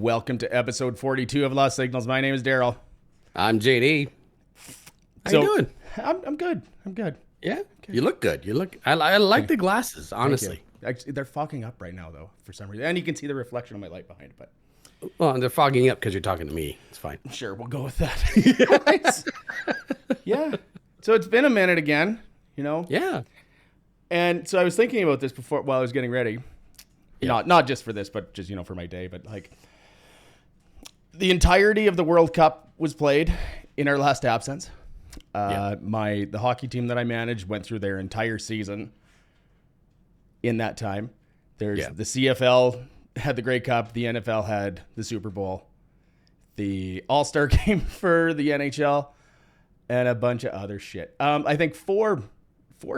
welcome to episode 42 of Lost Signals. My name is Daryl. I'm JD. How you doing? I'm good. I'm good. Yeah, okay. You look good. I like the glasses, honestly. Actually, they're fogging up right now, though, for some reason. And you can see the reflection of my light behind it. But well, they're fogging up because you're talking to me. It's fine. Sure, we'll go with that. Yeah. So it's been a minute again, you know? Yeah. And so I was thinking about this before while I was getting ready. Yeah. Not just for this, but just, for my day. But like the entirety of the World Cup was played in our last absence. The hockey team that I managed went through their entire season in that time. The CFL had the Grey Cup. The NFL had the Super Bowl. The All-Star game for the NHL. And a bunch of other shit. I think four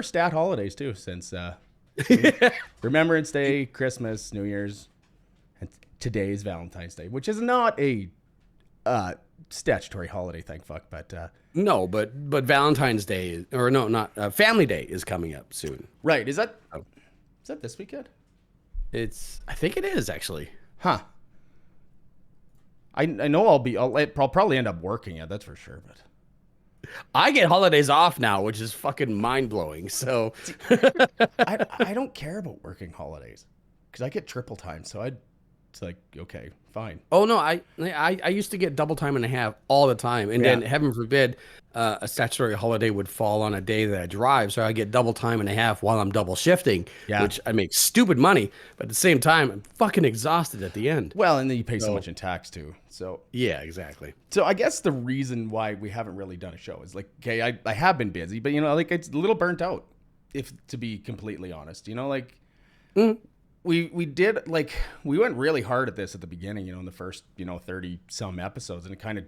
stat holidays, too, since... Remembrance Day, Christmas, New Year's, and today's Valentine's Day, which is not a statutory holiday, thank fuck. But no, but Valentine's Day, or no, not Family Day is coming up soon. Right? Is that this weekend? I think it is actually. Huh? I know I'll probably end up working it. That's for sure, but. I get holidays off now, which is fucking mind-blowing. So I don't care about working holidays because I get triple time. So it's like, okay, fine. Oh, no, I used to get double time and a half all the time. And then, heaven forbid, a statutory holiday would fall on a day that I drive. So I get double time and a half while I'm double shifting, which I make stupid money. But at the same time, I'm fucking exhausted at the end. Well, and then you pay so much in tax, too. So yeah, exactly. So I guess the reason why we haven't really done a show is like, okay, I have been busy, but like it's a little burnt out, if to be completely honest. We did we went really hard at this at the beginning, in the first 30 some episodes, and it kind of,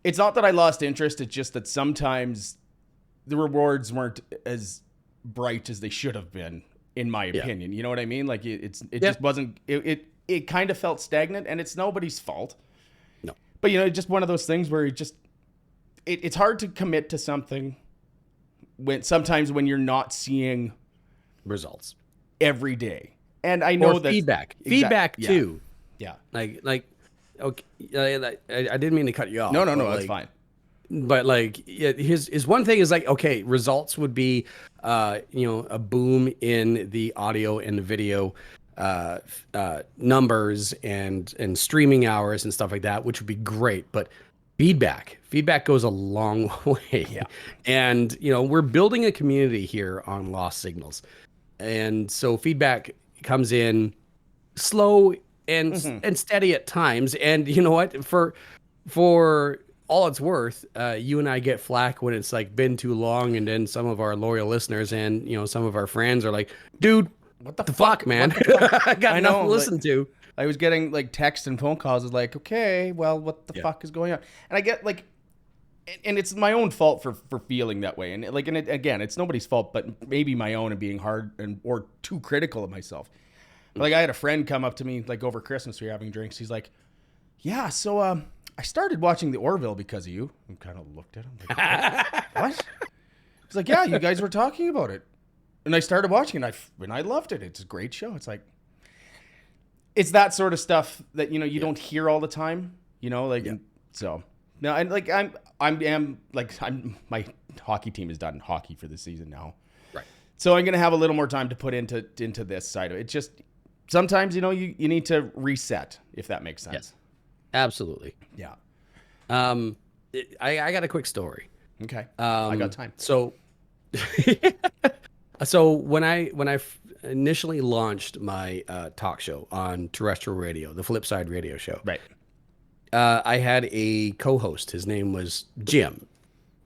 it's not that I lost interest, it's just that sometimes the rewards weren't as bright as they should have been, in my opinion. You know what I mean? Like it just wasn't it kind of felt stagnant, and it's nobody's fault. No. But, it's just one of those things where it's hard to commit to something sometimes when you're not seeing results every day. And I know that feedback too. Yeah. Like, okay. I didn't mean to cut you off. No, that's fine. But his one thing is okay, results would be, a boom in the audio and the video numbers and streaming hours and stuff like that, which would be great. But feedback goes a long way. Yeah. And we're building a community here on Lost Signals, and so feedback comes in slow and steady at times. And you know what, for all it's worth, you and I get flack when it's been too long, and then some of our loyal listeners and some of our friends are like, dude, what the fuck, man? I got nothing to listen to. I was getting text and phone calls. Is like, okay, well, what the fuck is going on? And I get and it's my own fault for feeling that way. And again, it's nobody's fault, but maybe my own, and being hard or too critical of myself. But, I had a friend come up to me over Christmas. We were having drinks. He's like, yeah, so I started watching The Orville because of you. I kind of looked at him like, what? He's like, yeah, you guys were talking about it. And I started watching it, and I loved it. It's a great show. It's it's that sort of stuff that you don't hear all the time. So no, and my hockey team is done hockey for the season now. Right. So I'm gonna have a little more time to put into this side of it. It's just sometimes you need to reset, if that makes sense. Yes. Absolutely. Yeah. I got a quick story. Okay. I got time. So. So when I initially launched my talk show on terrestrial radio, the Flipside radio show, right, I had a co-host. His name was Jim,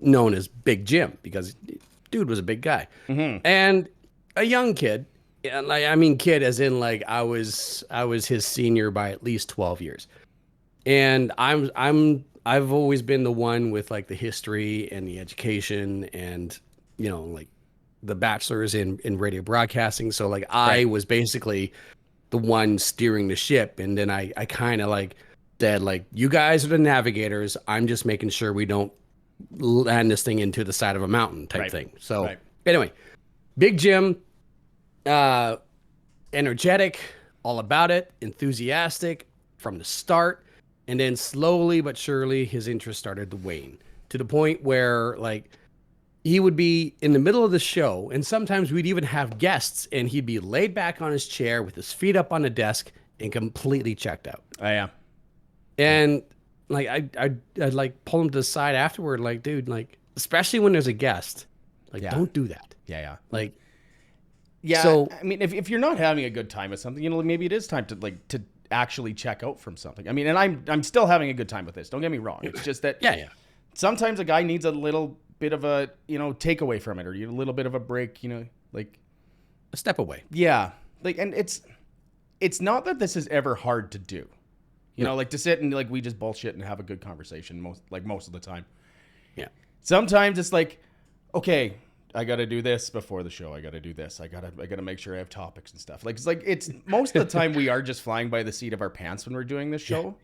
known as Big Jim, because dude was a big guy, and a young kid. And I mean kid as in I was his senior by at least 12 years, and I've always been the one with the history and the education and the bachelor's in radio broadcasting. So I was basically the one steering the ship. And then I kind of said, you guys are the navigators. I'm just making sure we don't land this thing into the side of a mountain type thing. So anyway, Big Jim, energetic, all about it, enthusiastic from the start. And then slowly but surely, his interest started to wane to the point where, like, he would be in the middle of the show, and sometimes we'd even have guests, and he'd be laid back on his chair with his feet up on the desk and completely checked out. Oh, yeah. And like I'd like pull him to the side afterward, like, dude, like, especially when there's a guest, like, don't do that. Yeah. Like, yeah. So I mean, if you're not having a good time with something, maybe it is time to actually check out from something. I mean, and I'm still having a good time with this. Don't get me wrong. It's just that sometimes a guy needs a little bit of a takeaway from it, or a little bit of a break. Like a step away. Yeah. Like, and it's not that this is ever hard to do. Like to sit and like we just bullshit and have a good conversation most of the time. Yeah. Sometimes it's like, okay, I got to do this before the show. I got to do this. I got to make sure I have topics and stuff. Like it's most of the time we are just flying by the seat of our pants when we're doing this show.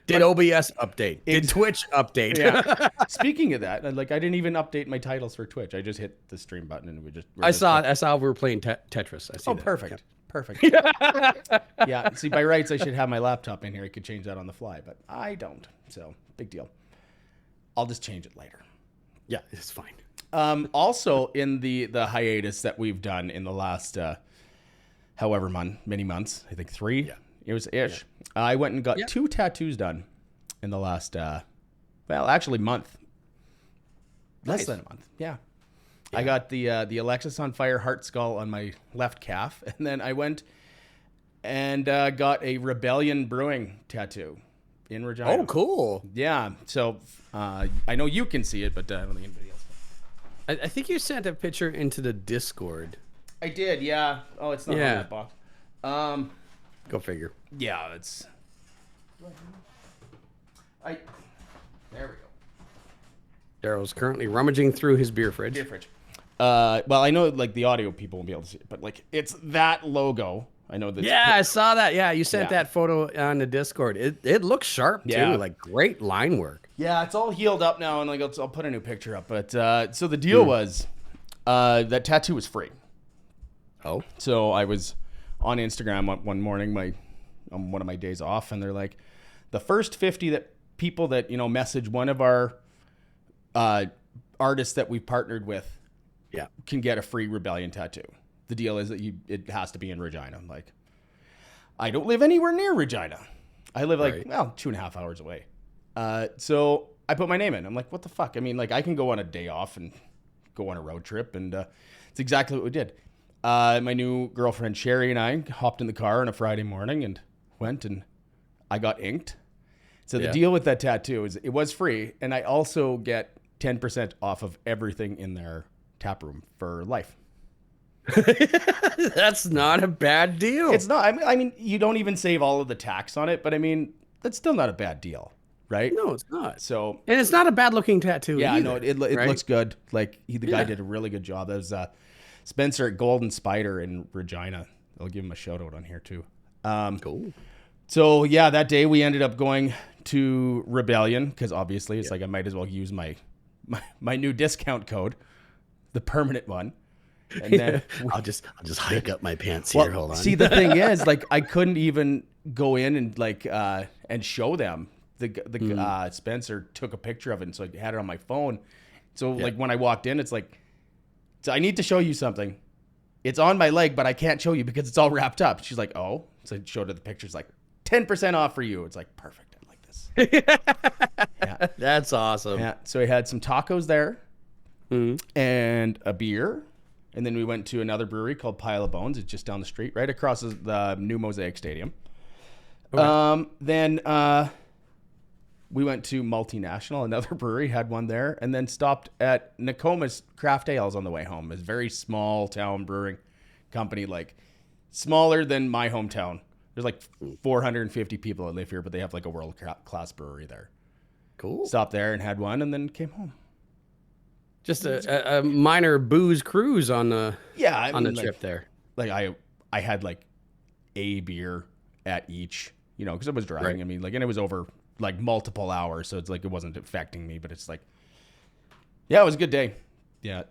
Did OBS update? Did Twitch update? Yeah. Speaking of that, like I didn't even update my titles for Twitch. I just hit the stream button and I saw we were playing Tetris. I see that. Perfect. Yeah. Perfect. Yeah. See, by rights, I should have my laptop in here. I could change that on the fly, but I don't. So big deal. I'll just change it later. Yeah, it's fine. Also, in the hiatus that we've done in the last, many months, I think 3. Yeah. It was ish. Yeah. I went and got 2 tattoos done in the last, month. Less than a month. Yeah. I got the Alexis on Fire heart skull on my left calf, and then I went and got a Rebellion Brewing tattoo in Regina. Oh, cool. Yeah. So I know you can see it, but I don't think anybody else can. I think you sent a picture into the Discord. I did, yeah. Oh, it's not on that box. Go figure. Yeah, it's. There we go. Daryl's currently rummaging through his beer fridge. Well, I know like the audio people won't be able to see it, but like it's that logo. I know that. Yeah, I saw that. Yeah, you sent that photo on the Discord. It looks sharp too. Like great line work. Yeah, it's all healed up now, and like I'll put a new picture up. But so the deal was, that tattoo was free. Oh. So I was on Instagram one morning, on one of my days off, and they're like, the first 50 people that message one of our artists that we've partnered with, can get a free Rebellion tattoo. The deal is that it has to be in Regina. I'm like, I don't live anywhere near Regina. I live 2.5 hours away. So I put my name in. I'm like, what the fuck? I mean, like I can go on a day off and go on a road trip, and it's exactly what we did. My new girlfriend Sherry and I hopped in the car on a Friday morning and went, and I got inked. So the deal with that tattoo is it was free, and I also get 10% off of everything in their tap room for life. That's not a bad deal. It's not. I mean, you don't even save all of the tax on it, but I mean, that's still not a bad deal, right? No, it's not. So, and it's not a bad looking tattoo. Yeah, either, no, it looks good. Like the guy did a really good job. That was Spencer at Golden Spider in Regina. I'll give him a shout out on here too. Cool. So yeah, that day we ended up going to Rebellion because obviously it's like I might as well use my new discount code, the permanent one. And then I'll just hike up my pants here. Hold on. See, the thing is, like, I couldn't even go in and like and show them. The Spencer took a picture of it, and so I had it on my phone. So like when I walked in, it's like, so I need to show you something. It's on my leg, but I can't show you because it's all wrapped up. She's like, oh. So I showed her the pictures, like 10% off for you. It's like, perfect. I like this. Yeah, that's awesome. Yeah. So we had some tacos there, and a beer. And then we went to another brewery called Pile of Bones. It's just down the street, right across the new Mosaic Stadium. Okay. Then we went to Multinational, another brewery, had one there, and then stopped at Nokomis Craft Ales on the way home. It's a very small town brewing company, like smaller than my hometown. There's like 450 people that live here, but they have like a world-class brewery there. Cool. Stopped there and had one, and then came home. Just a minor booze cruise on the trip there. Like I had like a beer at each, because I was driving. Right. I mean, like, and it was over like multiple hours, so it's like it wasn't affecting me. But it's like, yeah, it was a good day. Yeah,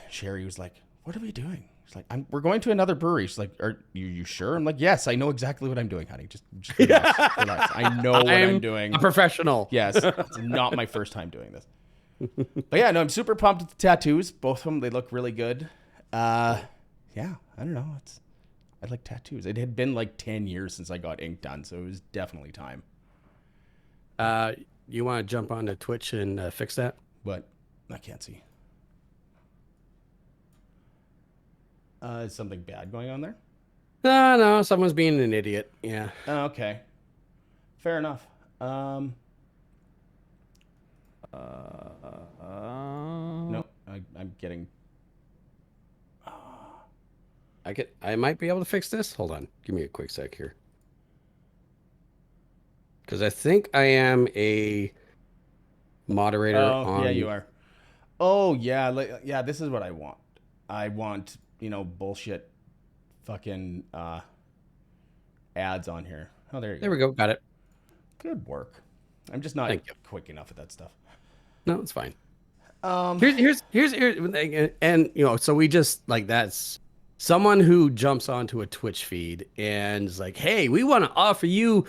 Sherry was like, "What are we doing?" She's like, we're going to another brewery. She's like, are you sure? I'm like, yes, I know exactly what I'm doing, honey. Just relax, relax. I know what I'm doing. A professional. Yes, it's not my first time doing this. But yeah, no, I'm super pumped with the tattoos. Both of them, they look really good. Yeah, I don't know. I like tattoos. It had been like 10 years since I got ink done, so it was definitely time. You want to jump onto Twitch and fix that? But I can't see. Is something bad going on there? No, someone's being an idiot. Yeah. Oh, okay. Fair enough. No, I'm getting. I might be able to fix this. Hold on. Give me a quick sec here. Because I think I am a moderator on... yeah, you are. Oh, yeah. Yeah, this is what I want. I want, bullshit fucking ads on here. Oh, there you go. There we go. Got it. Good work. I'm just not quick enough at that stuff. No, it's fine. Here's and so we just like that's someone who jumps onto a Twitch feed and is like, hey, we want to offer you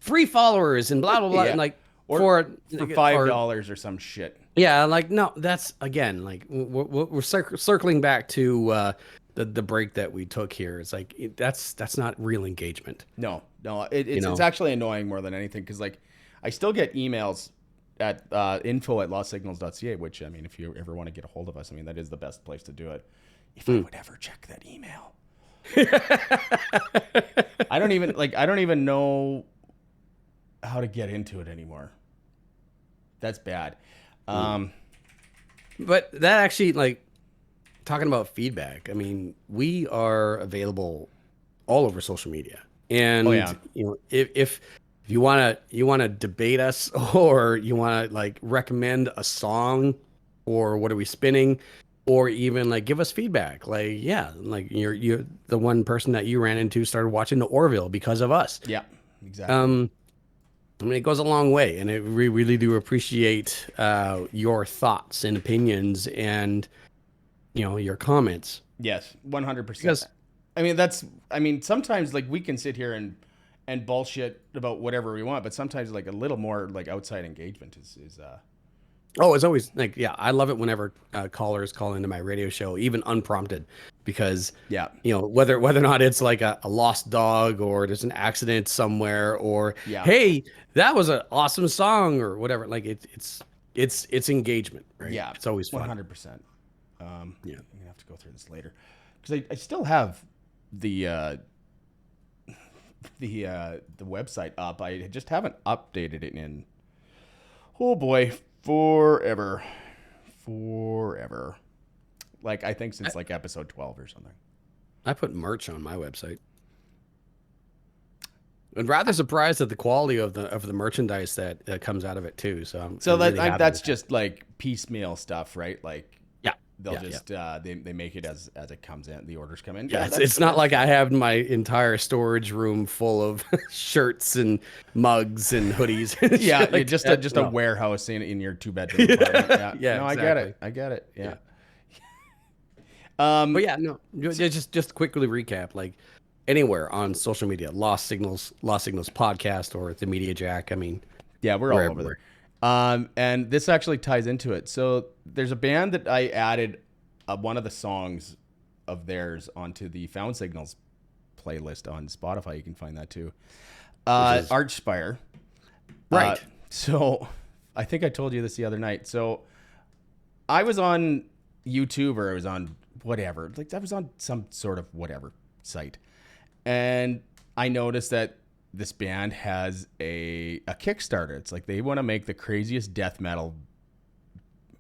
free followers and blah blah blah, and like for $5 or some shit. Yeah, like no, that's again like we're circling back to the break that we took here. It's like that's not real engagement. No, it's actually annoying more than anything because like I still get emails at info@lostsignals.ca, which I mean, if you ever want to get a hold of us, I mean that is the best place to do it. If I would ever check that email, I don't even know how to get into it anymore. That's bad. But that actually, like, talking about feedback, I mean, we are available all over social media. And if you wanna debate us or you wanna like recommend a song or what are we spinning, or even like give us feedback, like like you're the one person that you ran into started watching the Orville because of us. Yeah, exactly. I mean, it goes a long way, and we really do appreciate your thoughts and opinions and, your comments. Yes, 100%. I mean, sometimes like we can sit here and bullshit about whatever we want, but sometimes like a little more like outside engagement is. Oh, it's always like, yeah, I love it whenever callers call into my radio show, even unprompted, because whether or not it's like a lost dog or there's an accident somewhere or hey, that was an awesome song or whatever. Like it's engagement, right? Yeah, it's always fun. 100%. I'm gonna have to go through this later because I still have the website up. I just haven't updated it in forever. Like I think since like episode 12 or something. I put merch on my website. I'm rather surprised at the quality of the merchandise that comes out of it too. So I'm really that's just like piecemeal stuff, right? Like they'll they make it as it comes in. The orders come in. Yeah, it's not like I have my entire storage room full of shirts and mugs and hoodies. And like just a warehouse in your 2-bedroom apartment. Yeah, no, exactly. I get it. Yeah. But yeah, no, just quickly recap, like anywhere on social media, Lost Signals podcast or the Media Jack. I mean, yeah, we're all over there. And this actually ties into it. So there's a band that I added one of the songs of theirs onto the Found Signals playlist on Spotify. You can find that too. Archspire. Right. So I think I told you this the other night. So I was on YouTube or I was on whatever. Like I was on some sort of whatever site. And I noticed that this band has a Kickstarter. It's like they want to make the craziest death metal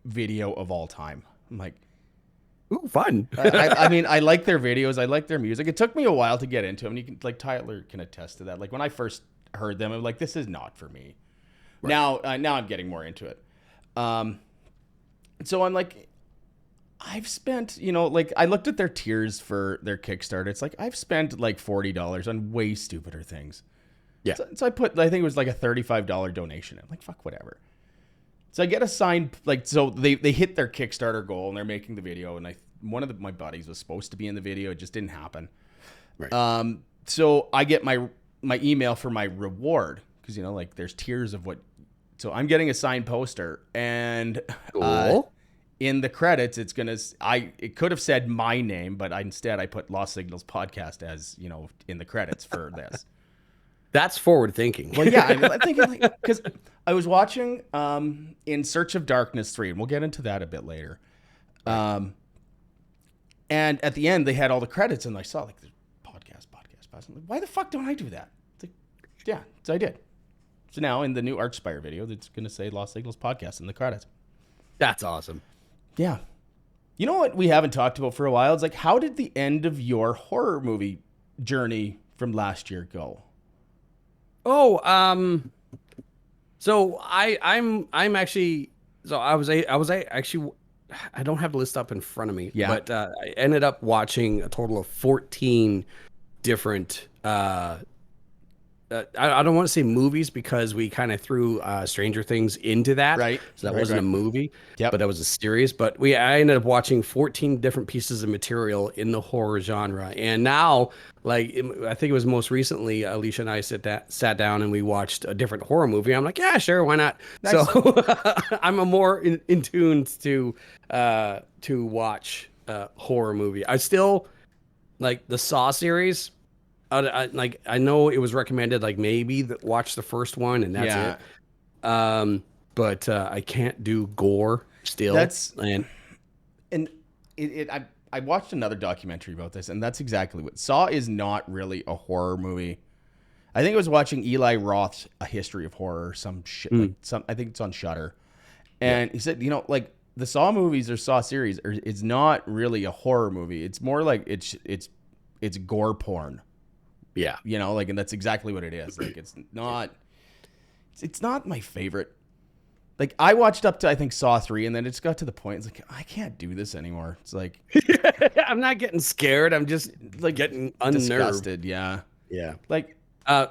video of all time. I'm like, ooh, fun. I mean, I like their videos. I like their music. It took me a while to get into them. You can, like, Tyler can attest to that. Like when I first heard them, I'm like, this is not for me. Right. Now I'm getting more into it. So I'm like, I've spent, like I looked at their tiers for their Kickstarter. It's like I've spent like $40 on way stupider things. Yeah. So I think it was like a $35 donation. I'm like, fuck, whatever. So I get assigned, like, so they hit their Kickstarter goal and they're making the video and I my buddies was supposed to be in the video. It just didn't happen. Right. So I get my email for my reward because like there's tiers of what. So I'm getting a signed poster, and Cool. in the credits, it could have said my name, but instead I put Lost Signals Podcast as in the credits for this. That's forward thinking. Well, yeah, I'm thinking because I was watching In Search of Darkness 3, and we'll get into that a bit later. And at the end, they had all the credits, and I saw the podcast. I'm like, why the fuck don't I do that? It's like, yeah, so I did. So now in the new Archspire video, it's going to say Lost Signals Podcast in the credits. That's awesome. Yeah. You know what we haven't talked about for a while? It's like, how did the end of your horror movie journey from last year go? Oh, so I'm actually, so I was actually, I don't have the list up in front of me. Yeah. But I ended up watching a total of 14 different I don't want to say movies because we kind of threw Stranger Things into that. Right. So that wasn't a movie, Yep. but that was a series. But I ended up watching 14 different pieces of material in the horror genre. And now, I think it was most recently, Alicia and I sat down and we watched a different horror movie. I'm like, yeah, sure, why not? Nice. So I'm more in tune to watch horror movie. I still like the Saw series. I know it was recommended, maybe watch the first one and that's it. But I can't do gore still. I watched another documentary about this, and that's exactly what Saw is not really a horror movie. I think I was watching Eli Roth's A History of Horror or some shit. I think it's on Shudder, and he said, the Saw movies or Saw series it's not really a horror movie. It's more like it's gore porn. Yeah. And that's exactly what it is. It's not my favorite. I watched up to, I think, Saw 3, and then it just got to the point, it's like, I can't do this anymore. It's like, I'm not getting scared. I'm just getting unnerved. Disgusted. Yeah. Yeah. I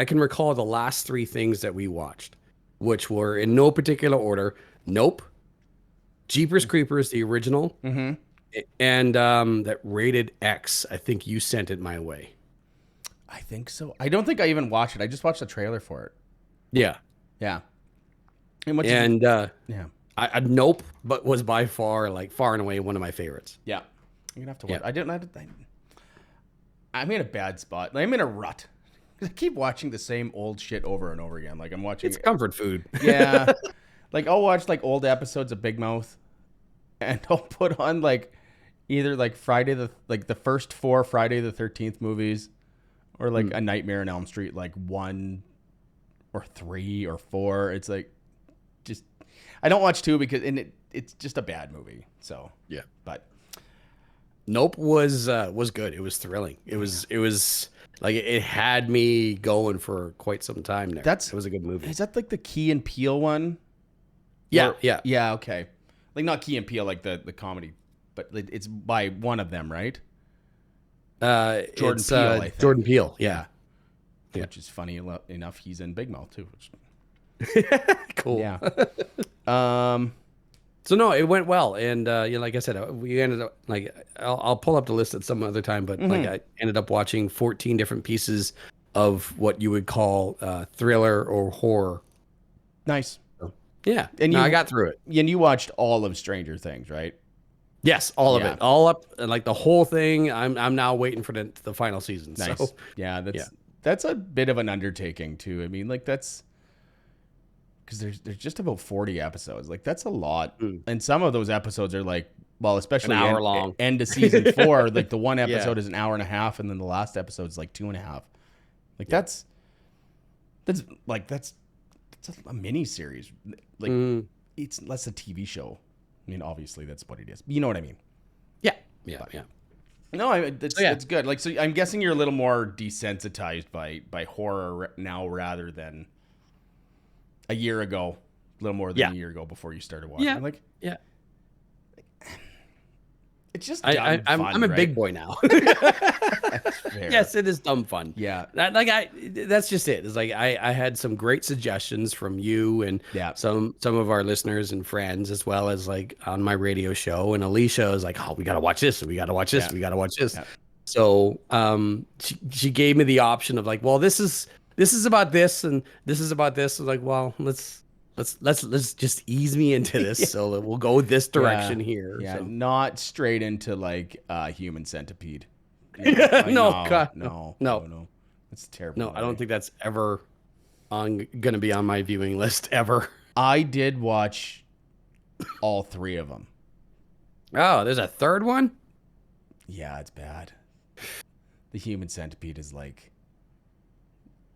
can recall the last 3 things that we watched, which were in no particular order. Nope. Jeepers Creepers, the original. Mm-hmm. And that Rated X, I think you sent it my way. I think so. I don't think I even watched it. I just watched the trailer for it. Yeah. Yeah. I Nope, but was by far and away one of my favorites. Yeah. I'm gonna have to watch. Yeah. I'm in a bad spot. I'm in a rut. I keep watching the same old shit over and over again. I'm watching. It's comfort food. Yeah. I'll watch old episodes of Big Mouth, and I'll put on either Friday the first 4 Friday the 13th movies, or A Nightmare on Elm Street 1 or 3 or 4. It's just I don't watch 2 because it's just a bad movie. So yeah, but Nope was good. It was thrilling. It was it had me going for quite some time there. It was a good movie. Is that the Key and Peele one? Yeah, yeah. Okay, not Key and Peele the comedy, but it's by one of them, right? Jordan Peele. I think. Jordan Peele. Yeah. Which is funny enough. He's in Big Mouth too. Cool. Yeah. So no, it went well, and like I said, we ended up I'll pull up the list at some other time, but I ended up watching 14 different pieces of what you would call thriller or horror. Nice. So, yeah, and I got through it. And you watched all of Stranger Things, right? Yes, all of it, all up, the whole thing. I'm now waiting for the final season. Nice. So, yeah, that's a bit of an undertaking too. I mean, that's because there's just about 40 episodes. That's a lot, and some of those episodes are especially an hour long. End of season 4, the one episode is an hour and a half, and then the last episode is 2.5. That's a mini series. It's less a TV show. I mean, obviously that's what it is. You know what I mean? Yeah. No, it's good. So I'm guessing you're a little more desensitized by horror now rather than a year ago, a little more than a year ago before you started watching. Yeah. It's just dumb I'm fun, a right? big boy now. That's fair. Yes, it is dumb fun. Yeah. That's just it. It's like I had some great suggestions from you and Yeah. some of our listeners and friends, as well as like on my radio show. And Alicia was like, "Oh, we gotta watch this. We gotta watch this. Yeah. We gotta watch this." Yeah. So she gave me the option of like, well, this is about this and this is about this. I was like, well, let's just ease me into this. Yeah. So that we'll go this direction here. Yeah, So. not straight into like Human Centipede. No, God, no. It's terrible. No, I don't think that's ever gonna be on my viewing list ever. I did watch all 3 of them. Oh, there's a third one? Yeah, it's bad. The Human Centipede is like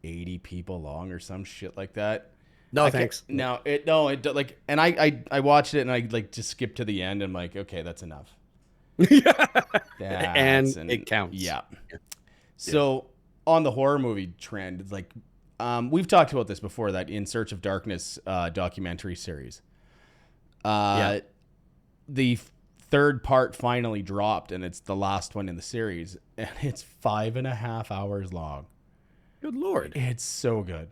80 people long or some shit like that. No, thanks. It like, and I watched it and I like just skipped to the end and I'm like, okay, that's enough. And it counts. Yeah. So on the horror movie trend, it's like, we've talked about this before, that In Search of Darkness documentary series. The third part finally dropped and it's the last one in the series and it's 5.5 hours long. Good Lord. It's so good.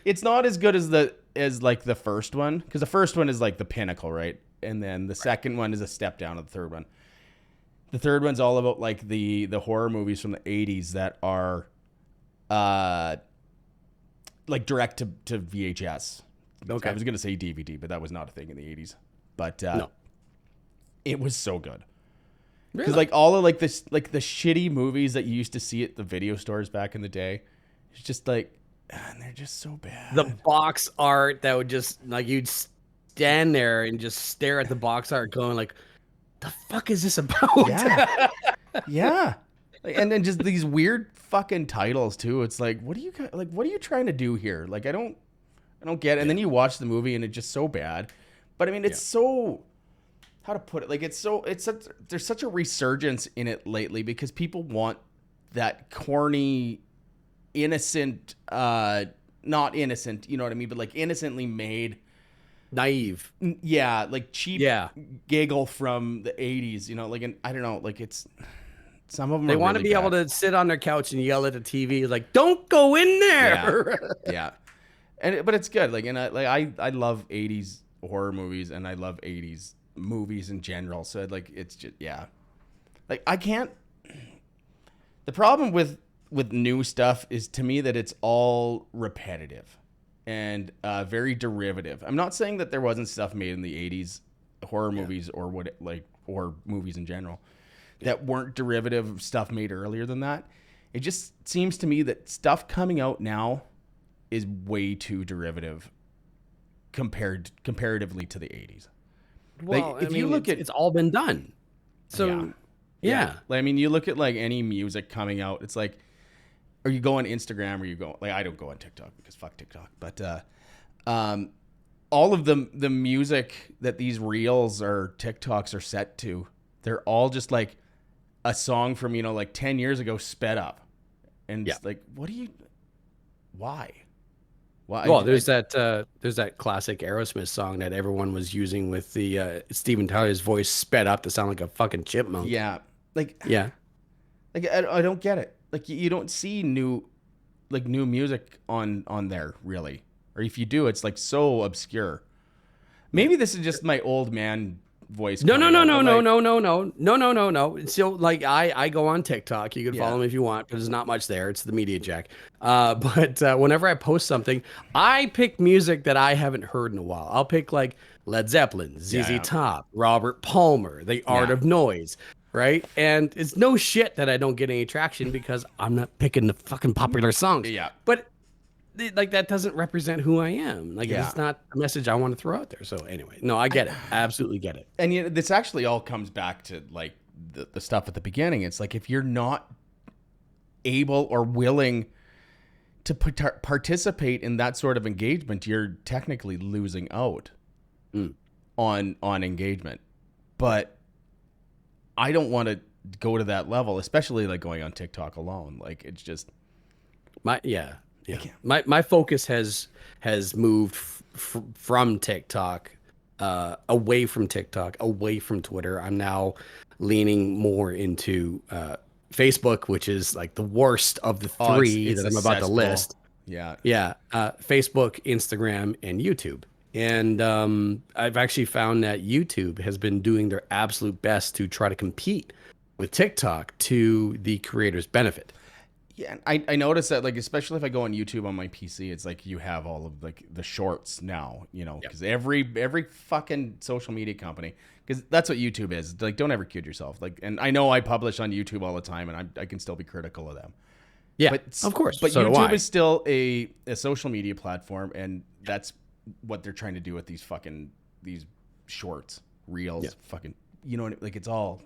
It's not as good as like the first one, because the first one is like the pinnacle, right? And then the second one is a step down of the third one. The third one's all about like the horror movies from the 80s that are like direct to VHS. Okay. I was gonna say DVD, but that was not a thing in the 80s. But No. it was so good. Because Really? like all of like this, like the shitty movies that you used to see at the video stores back in the day, it's just like, and they're just so bad. The box art that would just like you'd stand there and just stare at the box art going like, the fuck is this about? Yeah. Yeah. And then just these weird fucking titles too. It's like, what are you trying to do here? Like, I don't get it. And then you watch the movie and it's just so bad. But I mean, it's so, how to put it? Like, there's such a resurgence in it lately because people want that corny, innocent, not innocent, you know what I mean? But like innocently made, Naive. yeah, like cheap Yeah. giggle from the 80s, you know, like, and I don't know, like it's, some of them They want to be able to sit on their couch and yell at the TV like, "Don't go in there." Yeah. But it's good. Like, and I love 80s horror movies and I love 80s movies in general. So like, it's just, yeah. Like I can't, the problem with new stuff is to me that it's all repetitive and very derivative. I'm not saying that there wasn't stuff made in the 80s horror movies or or movies in general that weren't derivative of stuff made earlier than that. It just seems to me that stuff coming out now is way too derivative comparatively to the 80s. Well, Like, if you look at, it's all been done. So yeah. Like, I mean, you look at like any music coming out, it's like, or you go on Instagram or you go, like, I don't go on TikTok because fuck TikTok, but all of the music that these reels or TikToks are set to, they're all just like a song from, you know, like 10 years ago sped up. And it's like, why? Well, there's that classic Aerosmith song that everyone was using with the Steven Tyler's voice sped up to sound like a fucking chipmunk. Yeah. Like, Yeah. like I don't get it. Like you don't see new music on there really. Or if you do, it's like so obscure. Maybe this is just my old man voice. No. So like I go on TikTok. You can follow me if you want, but there's not much there. It's the Media Jack. But whenever I post something, I pick music that I haven't heard in a while. I'll pick like Led Zeppelin, ZZ Top, Robert Palmer, The Art of Noise, right? And it's no shit that I don't get any traction because I'm not picking the fucking popular songs. Yeah. But like that doesn't represent who I am. Like it's not a message I want to throw out there. So anyway, no, I get it. I absolutely get it. And this actually all comes back to like the stuff at the beginning. It's like if you're not able or willing to participate in that sort of engagement, you're technically losing out on engagement. But I don't want to go to that level, especially like going on TikTok alone. Like it's just My focus has moved from TikTok, away from TikTok, away from Twitter. I'm now leaning more into Facebook, which is like the worst of the Oh, three it's that a I'm about to cesspool. list. Yeah. Yeah, Facebook, Instagram, and YouTube. And I've actually found that YouTube has been doing their absolute best to try to compete with TikTok to the creator's benefit. Yeah, I noticed that, like, especially if I go on YouTube on my PC, it's like you have all of like the shorts now, because every fucking social media company, because that's what YouTube is. Like, don't ever kid yourself. Like, and I know I publish on YouTube all the time, and I can still be critical of them. Yeah, But of course. but So do YouTube I. is still a social media platform, and that's what they're trying to do with these shorts, reels, fucking, like it's all.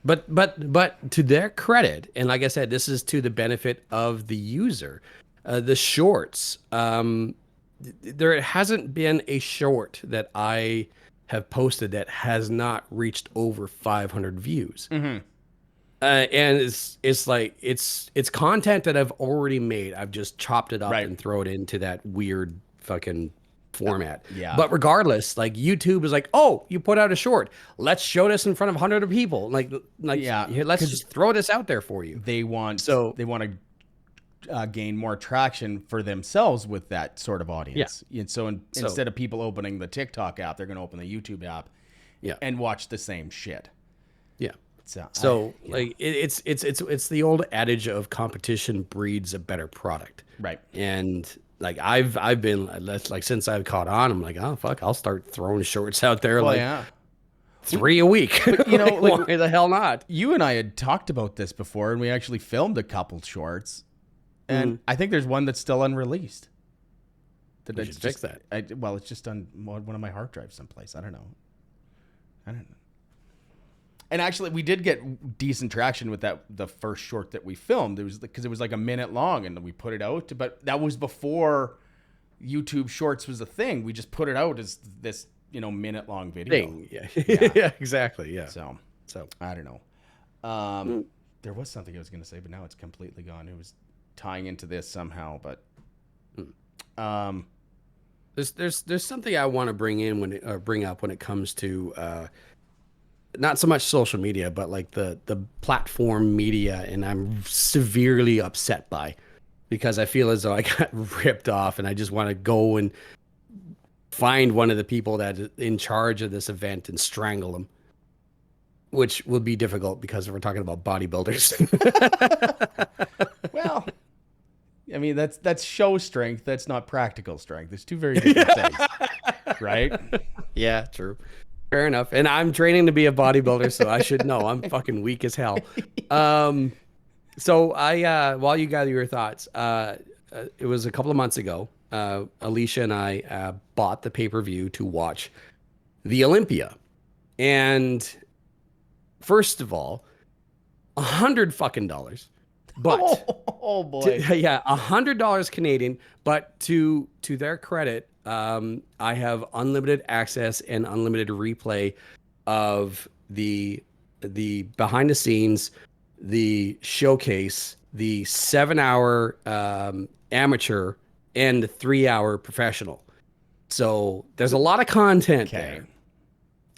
But to their credit, and like I said, this is to the benefit of the user. The shorts, there hasn't been a short that I have posted that has not reached over 500 views. And it's like it's content that I've already made. I've just chopped it up Right. and throw it into that weird fucking format. Yeah. But regardless, like YouTube is like, oh, you put out a short. Let's show this in front of hundreds of people. Like Yeah, here, let's just throw this out there for you. They want So- to gain more traction for themselves with that sort of audience. And so, instead of people opening the TikTok app, they're going to open the YouTube app, Yeah. and watch the same shit. Yeah. So, Like it's the old adage of competition breeds a better product. right. And like I've been like since I've caught on, I'm like, oh fuck, I'll start throwing shorts out there Well, like yeah. 3 a week. like, why the hell not? You and I had talked about this before, and we actually filmed a couple shorts, and I think there's one that's still unreleased. We should fix that. Well, it's just on one of my hard drives someplace. I don't know. And actually, we did get decent traction with the first short that we filmed. It was because it was like a minute long, and we put it out. But that was before YouTube Shorts was a thing. We just put it out as this, minute long video. Thing. Yeah. Yeah, exactly. Yeah. So So I don't know. There was something I was going to say, but now it's completely gone. It was tying into this somehow, but there's something I want to bring up when it comes to not so much social media, but like the platform media, and I'm severely upset by, because I feel as though I got ripped off, and I just want to go and find one of the people that is in charge of this event and strangle them, which will be difficult because we're talking about bodybuilders. well, I mean, that's show strength. That's not practical strength. It's two very different things, right? Yeah, true. Fair enough. And I'm training to be a bodybuilder, so I should know. I'm fucking weak as hell. So I, while you gather your thoughts, it was a couple of months ago. Alicia and I bought the pay-per-view to watch the Olympia, and first of all, $100 fucking dollars. But oh boy, yeah, $100 Canadian. But to their credit, I have unlimited access and unlimited replay of the behind the scenes, the showcase, the 7-hour amateur, and the 3-hour professional. So there's a lot of content there.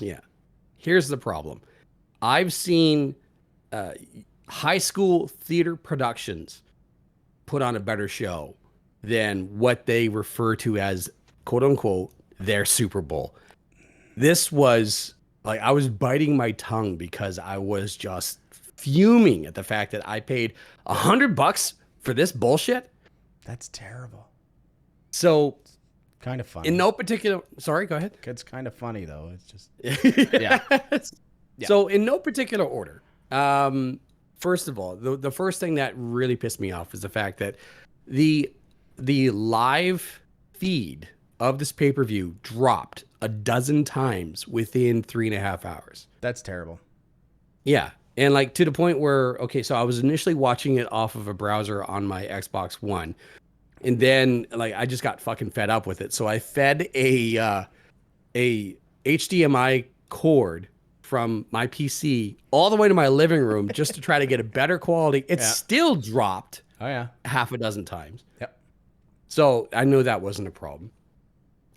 Yeah. Here's the problem. I've seen high school theater productions put on a better show than what they refer to as, quote unquote, their Super Bowl. This was like, I was biting my tongue because I was just fuming at the fact that I paid $100 for this bullshit. That's terrible. So kind of funny. in no particular, sorry, go ahead. It's kind of funny though. It's just yeah. So in no particular order, first of all, the first thing that really pissed me off is the fact that the live feed of this pay-per-view dropped a dozen times within 3.5 hours. That's terrible. Yeah. And like to the point where, okay, so I was initially watching it off of a browser on my Xbox One. And then like I just got fucking fed up with it. So I fed a HDMI cord from my PC all the way to my living room just to try to get a better quality. It still dropped half a dozen times. Yep. So I knew that wasn't a problem.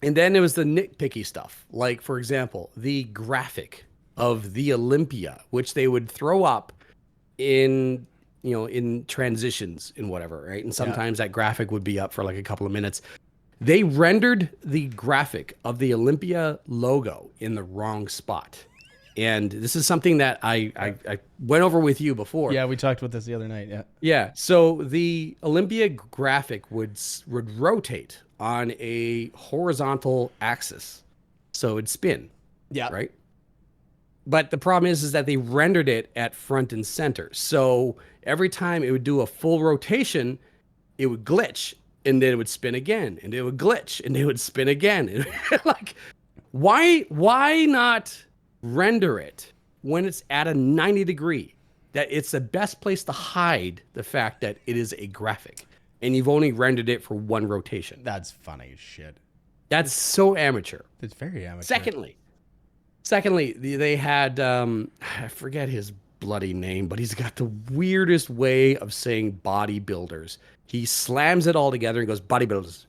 And then there was the nitpicky stuff. Like, for example, the graphic of the Olympia, which they would throw up in in transitions and whatever, right? And sometimes that graphic would be up for like a couple of minutes. They rendered the graphic of the Olympia logo in the wrong spot. And this is something that I went over with you before. Yeah, we talked about this the other night. Yeah. Yeah. So the Olympia graphic would rotate on a horizontal axis. So it'd spin. Yeah. Right. But the problem is that they rendered it at front and center. So every time it would do a full rotation, it would glitch, and then it would spin again, and it would glitch, and it would spin again. Like, why not render it when it's at a 90 degree? That it's the best place to hide the fact that it is a graphic, and you've only rendered it for one rotation. That's funny as shit. That's so amateur. It's very amateur. Secondly, they had I forget his bloody name, but he's got the weirdest way of saying bodybuilders. He slams it all together and goes bodybuilders.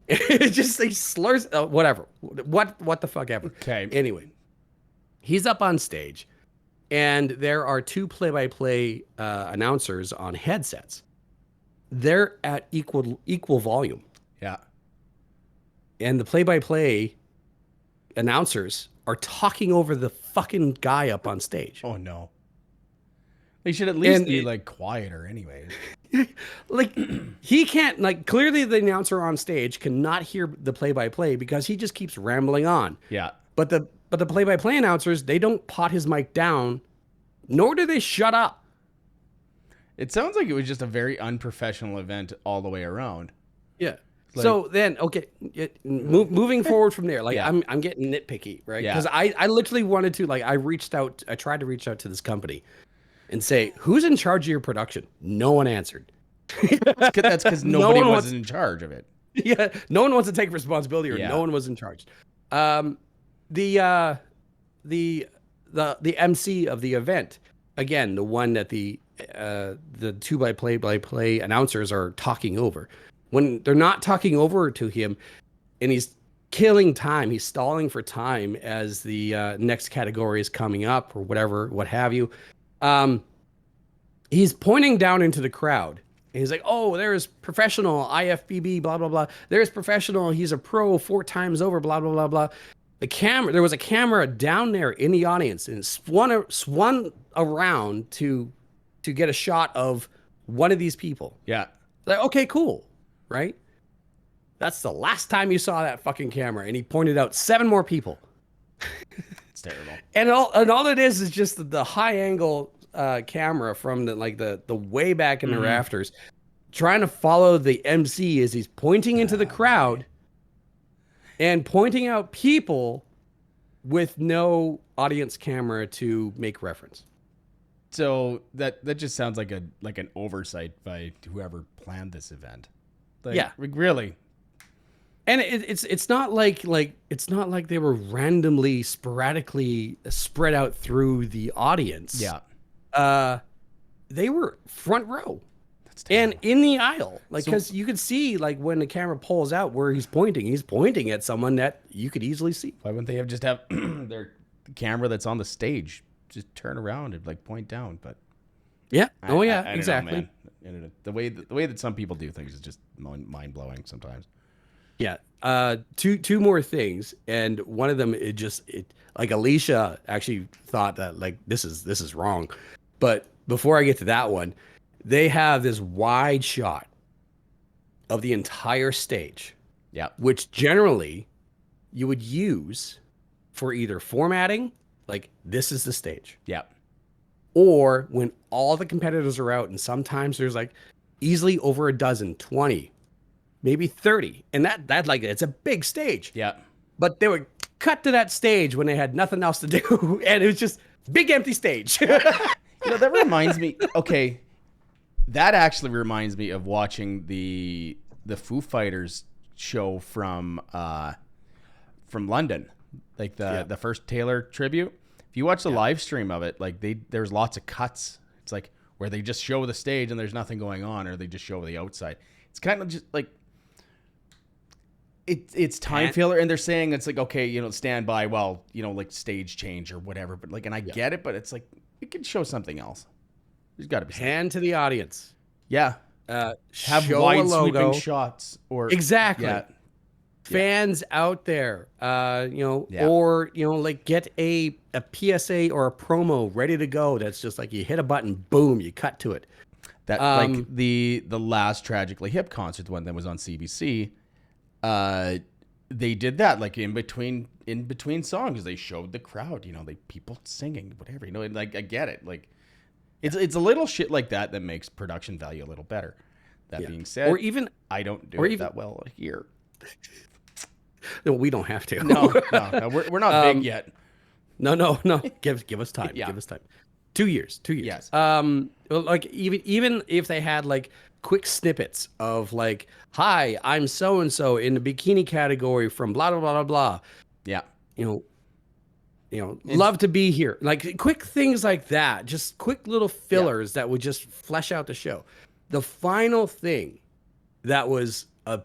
It just he slurs whatever. What the fuck ever. Okay. Anyway, he's up on stage, and there are two play-by-play announcers on headsets. They're at equal volume. Yeah. And the play-by-play announcers are talking over the fucking guy up on stage. Oh no. They should at least be like quieter anyways. Like he can't, like, clearly the announcer on stage cannot hear the play-by-play because he just keeps rambling on. Yeah. But the play-by-play announcers, they don't pot his mic down, nor do they shut up. It sounds like it was just a very unprofessional event all the way around. Yeah. Like, so then, okay, moving forward from there, like Yeah. I'm getting nitpicky, right? Yeah. Because I literally wanted to, like, I tried to reach out to this company and say, who's in charge of your production? No one answered. That's because nobody was in charge of it. Yeah, no one wants to take responsibility, or no one was in charge. The MC of the event, again, the one that the two by play announcers are talking over. When they're not talking over to him, and he's killing time, he's stalling for time as the next category is coming up or whatever, what have you. He's pointing down into the crowd. And he's like, oh, there's professional IFBB, blah, blah, blah. There's professional. He's a pro 4 times over, blah, blah, blah, blah. There was a camera down there in the audience, and it swung around to get a shot of one of these people. Yeah. Like, okay, cool. Right? That's the last time you saw that fucking camera. And he pointed out 7 more people. It's terrible. And all it is just the high angle camera from the way back in the rafters, trying to follow the MC as he's pointing into the crowd and pointing out people with no audience camera to make reference. So that just sounds like an oversight by whoever planned this event. Like, yeah, really. And it's not like they were randomly, sporadically spread out through the audience. Yeah. They were front row. That's terrible. And in the aisle, like, because you could see, like, when the camera pulls out where he's pointing at someone that you could easily see. Why wouldn't they have their camera that's on the stage just turn around and like point down? But yeah, I don't exactly. know, man. The way that some people do things is just mind blowing sometimes. Yeah. Two more things, and one of them like Alicia actually thought that, like, this is wrong, but before I get to that one, they have this wide shot of the entire stage. Yeah. Which generally you would use for either formatting, like, this is the stage. Yeah. Or when all the competitors are out, and sometimes there's like easily over a dozen, 20, maybe 30. And that like, it's a big stage. Yeah. But they would cut to that stage when they had nothing else to do. And it was just big empty stage. That reminds me. Okay. That actually reminds me of watching the Foo Fighters show from London, like the first Taylor tribute. If you watch the live stream of it, like there's lots of cuts. It's like where they just show the stage and there's nothing going on, or they just show the outside. It's kind of just like it's time filler, and they're saying it's like, okay, stand by while like stage change or whatever. But like, and I get it, but it's like you can show something else. There's got to be something. Hand to the audience. Yeah. Have Show wide a logo. sweeping shots or Exactly. Yeah. Fans out there, or like get a PSA or a promo ready to go. That's just like you hit a button, boom, you cut to it. That like the last Tragically Hip concert, the one that was on CBC, they did that like in between songs. They showed the crowd, they people singing, whatever, and like I get it, like it's a little shit like that makes production value a little better. That being said, or even I don't do it that well here. No, we don't have to. No, we're not big yet. No. Give us time. Yeah. Give us time. 2 years. 2 years. Yes. Like even if they had like quick snippets of like, hi, I'm so and so in the bikini category from blah blah blah blah blah. Yeah. Love to be here. Like quick things like that. Just quick little fillers that would just flesh out the show. The final thing that was a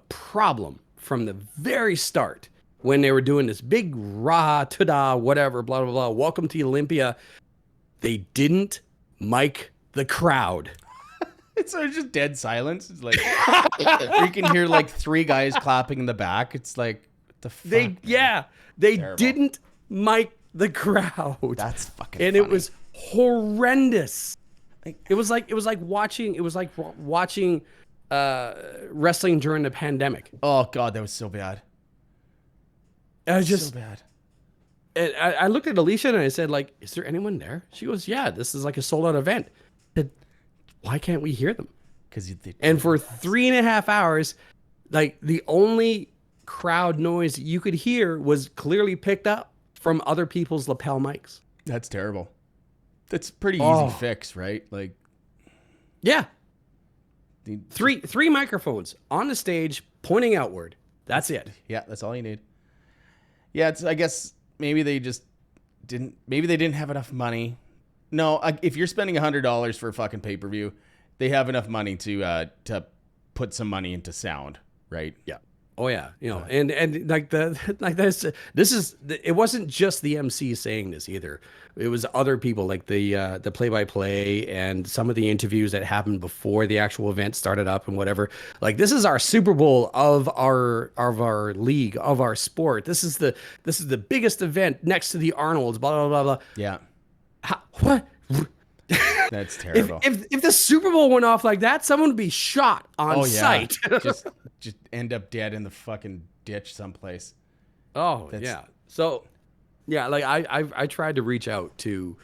problem from the very start when they were doing this big rah, ta-da, whatever, blah, blah, blah, welcome to Olympia, they didn't mic the crowd. It's just dead silence. It's like you can hear like 3 guys clapping in the back. It's like what the fuck. They Terrible. didn't mic the crowd. That's fucking and funny. It was horrendous. It was like watching wrestling during the pandemic. Oh god, that was so bad. I was just so bad. And I looked at Alicia and I said, like, is there anyone there? She goes, yeah, this is like a sold out event. I said, why can't we hear them? And for 3.5 hours, like the only crowd noise you could hear was clearly picked up from other people's lapel mics. That's terrible. That's pretty easy fix, right? Like, yeah. Three microphones on the stage pointing outward. That's it. Yeah, that's all you need. Yeah, I guess maybe they didn't have enough money. No, if you're spending $100 for a fucking pay-per-view, they have enough money to put some money into sound, right? Yeah. Oh yeah, and like it wasn't just the MC saying this either. It was other people like the play-by-play and some of the interviews that happened before the actual event started up and whatever. Like this is our Super Bowl of our league, of our sport. This is the biggest event next to the Arnolds. Blah blah blah blah. Yeah. What? That's terrible. If the Super Bowl went off like that, someone would be shot on sight. just end up dead in the fucking ditch someplace. Yeah. So, yeah, like I tried to reach out to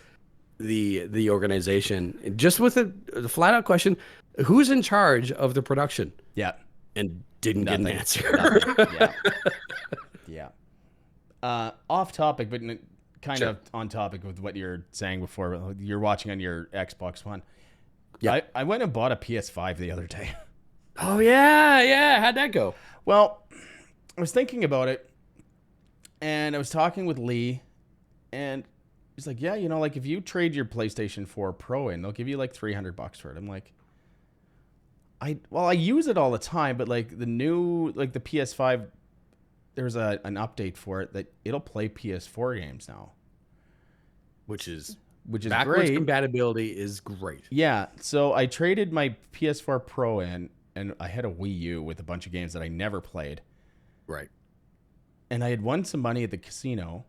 the organization just with the flat out question, who's in charge of the production? Yeah. And didn't get an answer. Yeah. Off topic, but kind of on topic with what you're saying before. You're watching on your Xbox One. Yeah. I went and bought a PS5 the other day. Oh, yeah. How'd that go? Well, I was thinking about it, and I was talking with Lee, and he's like, yeah, like if you trade your PlayStation 4 Pro in, they'll give you like $300 for it. I'm like, I use it all the time, but like the PS5, there's an update for it that it'll play PS4 games now. Which is backwards great. Compatibility is great. Yeah, so I traded my PS4 Pro in, and I had a Wii U with a bunch of games that I never played. Right. And I had won some money at the casino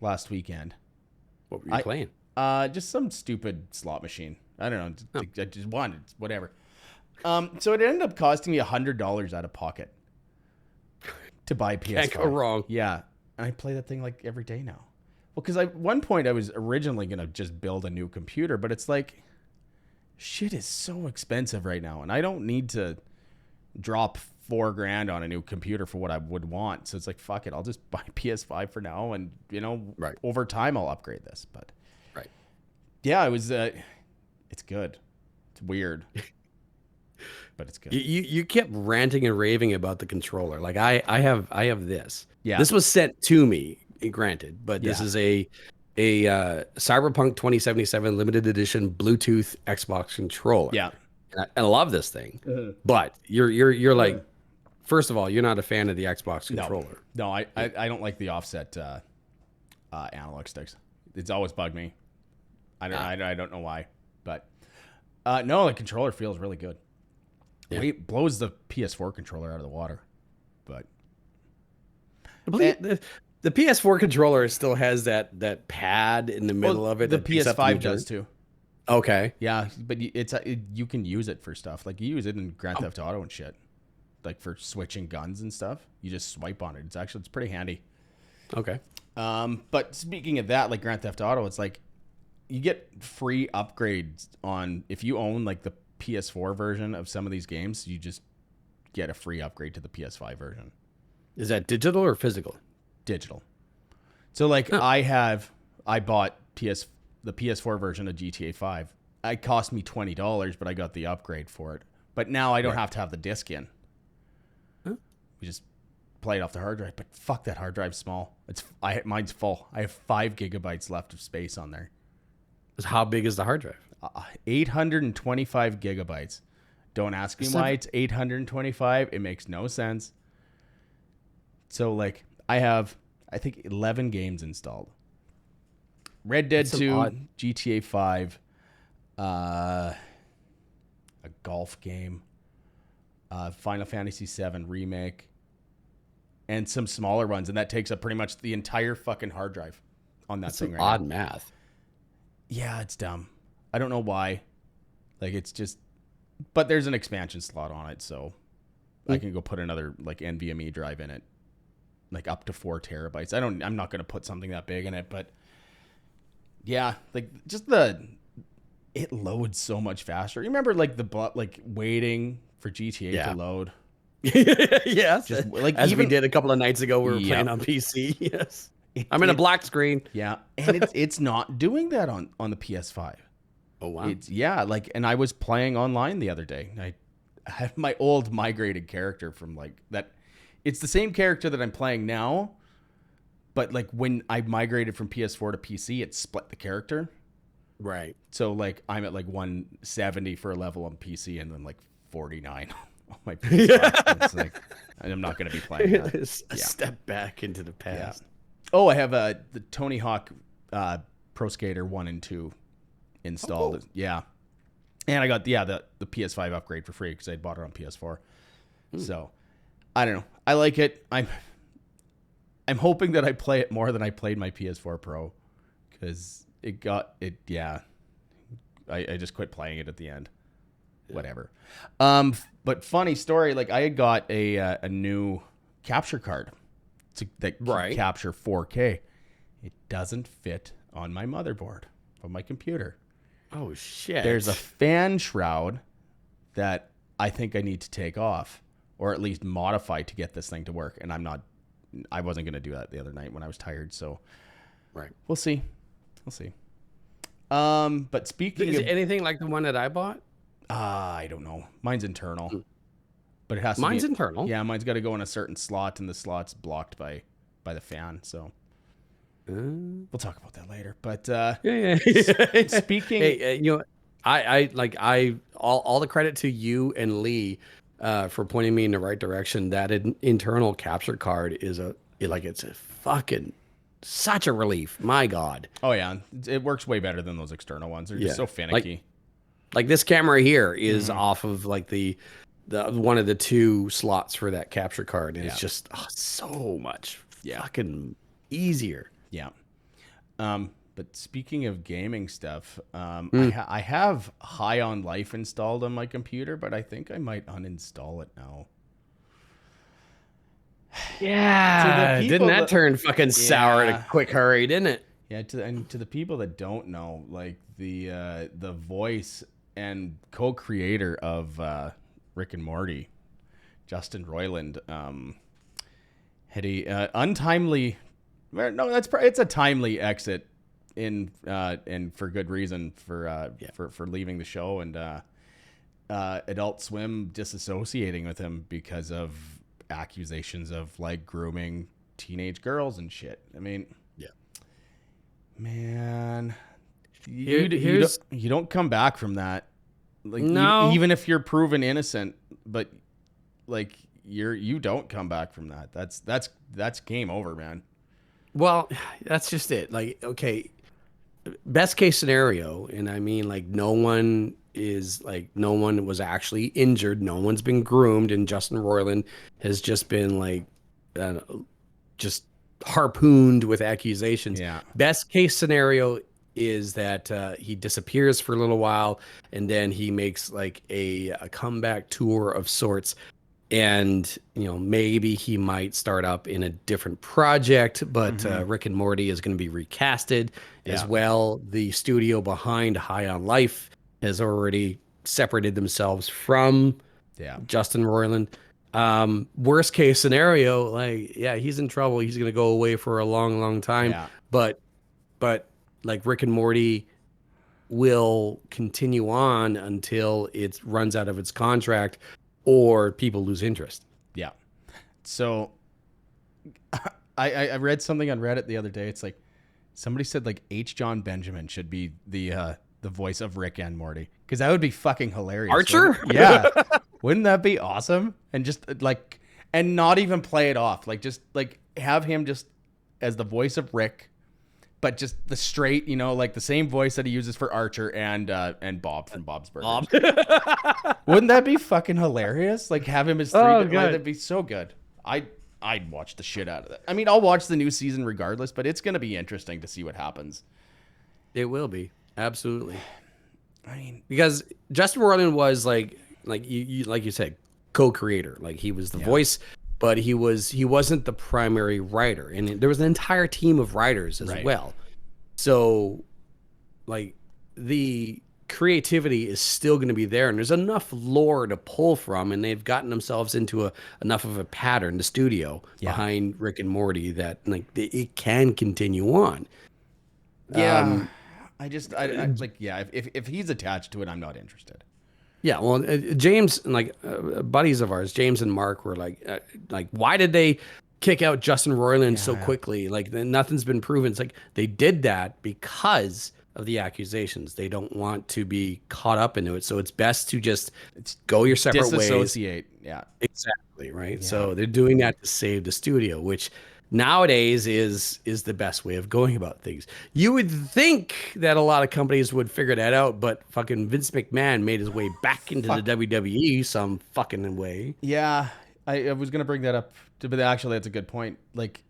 last weekend. What were you playing? Just some stupid slot machine. I don't know. I just wanted whatever. So it ended up costing me $100 out of pocket to buy PS4. Can't go wrong. Yeah, and I play that thing like every day now. Well, because at one point I was originally gonna just build a new computer, but it's like shit is so expensive right now, and I don't need to drop $4,000 on a new computer for what I would want. So it's like, fuck it, I'll just buy PS5 for now, and over time I'll upgrade this. But yeah, it was. It's good. It's weird, but it's good. You kept ranting and raving about the controller. Like I have this. Yeah. This was sent to me, granted, but this is a Cyberpunk 2077 limited edition Bluetooth Xbox controller. Yeah. And I love this thing. But you're like first of all, you're not a fan of the Xbox No, controller. no, I don't like the offset analog sticks. It's always bugged me. I don't know why, but no, the controller feels really good. Yeah. It blows the PS4 controller out of the water, but I believe the PS4 controller still has that pad in the middle of it. The that picks up the PS5 does too. Okay. Yeah, but you can use it for stuff like you use it in Grand Theft Auto and shit, like for switching guns and stuff. You just swipe on it. It's pretty handy. Okay. But speaking of that, like Grand Theft Auto, it's like you get free upgrades on if you own like the PS4 version of some of these games, you just get a free upgrade to the PS5 version. Is that digital or physical? Digital. So like I bought the PS4 version of GTA 5. It cost me $20, but I got the upgrade for it. But now I don't have to have the disc in. Huh? We just play it off the hard drive. But fuck, that hard drive's small. Mine's full. I have 5 gigabytes left of space on there. How big is the hard drive? 825 gigabytes. Don't ask me why it's 825. It makes no sense. So like I have, I think 11 games installed. Red Dead 2, GTA 5, a golf game, Final Fantasy 7 remake, and some smaller ones, and that takes up pretty much the entire fucking hard drive on that thing right now. Odd math. Yeah, it's dumb. I don't know why. Like it's just, but there's an expansion slot on it, so I can go put another like NVMe drive in it, like up to 4 terabytes. I'm not going to put something that big in it, but yeah, like just it loads so much faster. You remember like like waiting for GTA to load? Yes. Just like as we did a couple of nights ago, we were playing on PC. Yes. I'm in a black screen. Yeah. And it's not doing that on the PS5. Oh wow. And I was playing online the other day. I have my old migrated character from like that. It's the same character that I'm playing now, but like when I migrated from PS4 to PC, it split the character. Right. So like I'm at like 170 for a level on PC and then like 49 on my PS5. It's like I'm not going to be playing that. A step back into the past. Yeah. Oh, I have the Tony Hawk Pro Skater 1 and 2 installed. Oh, cool. Yeah. And I got the PS5 upgrade for free because I bought it on PS4. So I don't know. I like it. I'm hoping that I play it more than I played my PS4 Pro because I just quit playing it at the end. Yeah. Whatever. But funny story, like I had got a new capture card that can capture 4K. It doesn't fit on my motherboard of my computer. Oh shit. There's a fan shroud that I think I need to take off or at least modify to get this thing to work. And I wasn't going to do that the other night when I was tired. So we'll see. But speaking of anything like the one that I bought? I don't know. Mine's internal. But it has to Mine's internal. Yeah, mine's got to go in a certain slot, and the slot's blocked by the fan. So we'll talk about that later. But speaking, hey, all the credit to you and Lee for pointing me in the right direction. That internal capture card is it's a fucking such a relief. My God. Oh yeah, it works way better than those external ones. They're just so finicky. Like this camera here is off of like the one of the 2 slots for that capture card, and it's just so much fucking easier. Yeah. But speaking of gaming stuff, I have High on Life installed on my computer, but I think I might uninstall it now. Yeah. Didn't that turn fucking sour in a quick hurry, didn't it? Yeah. To the people that don't know, like the voice and co-creator of Rick and Morty, Justin Roiland, had a untimely. No, it's a timely exit and for good reason for leaving the show, and Adult Swim disassociating with him because of accusations of like grooming teenage girls and shit. I mean, man, you don't come back from that. Like, no. Even if you're proven innocent, but like you don't come back from that. That's game over, man. Well, that's just it. Like, okay, best case scenario, and I mean, like, no one was actually injured. No one's been groomed, and Justin Roiland has just been like, just harpooned with accusations. Yeah. Best case scenario is that he disappears for a little while, and then he makes like a comeback tour of sorts. And maybe he might start up in a different project, but Rick and Morty is going to be recasted as well. The studio behind High on Life has already separated themselves from Justin Roiland. Worst case scenario, like, he's in trouble. He's going to go away for a long, long time. Yeah. But like Rick and Morty will continue on until it runs out of its contract or people lose interest. Yeah. So I read something on Reddit the other day. It's like somebody said like H. John Benjamin should be the voice of Rick and Morty, because that would be fucking hilarious. Archer? Yeah. Wouldn't that be awesome? And just like, and not even play it off. Like, just like have him just as the voice of Rick, but just the straight, like the same voice that he uses for Archer and Bob from Bob's Burgers. Wouldn't that be fucking hilarious? Like, have him as three. Oh, Like, that'd be so good. I'd watch the shit out of that. I mean, I'll watch the new season regardless, but it's gonna be interesting to see what happens. It will be, absolutely. I mean, because Justin Roiland was like you said, co-creator. Like, he was the voice, but he wasn't the primary writer, and there was an entire team of writers as well. So, like, the creativity is still going to be there, and there's enough lore to pull from, and they've gotten themselves into enough of a pattern, the studio behind Rick and Morty, that like it can continue on. Yeah. If he's attached to it, I'm not interested. Yeah, well, James and buddies of ours, James and Mark, were like, why did they kick out Justin Roiland so quickly? Like, nothing's been proven. It's like they did that because of the accusations. They don't want to be caught up into it, so it's best to just go your separate ways. Disassociate. Yeah, exactly, right. Yeah. So they're doing that to save the studio, which nowadays is the best way of going about things. You would think that a lot of companies would figure that out, but fucking Vince McMahon made his way back into the WWE some fucking way. Yeah, I was gonna bring that up, but actually that's a good point. Like,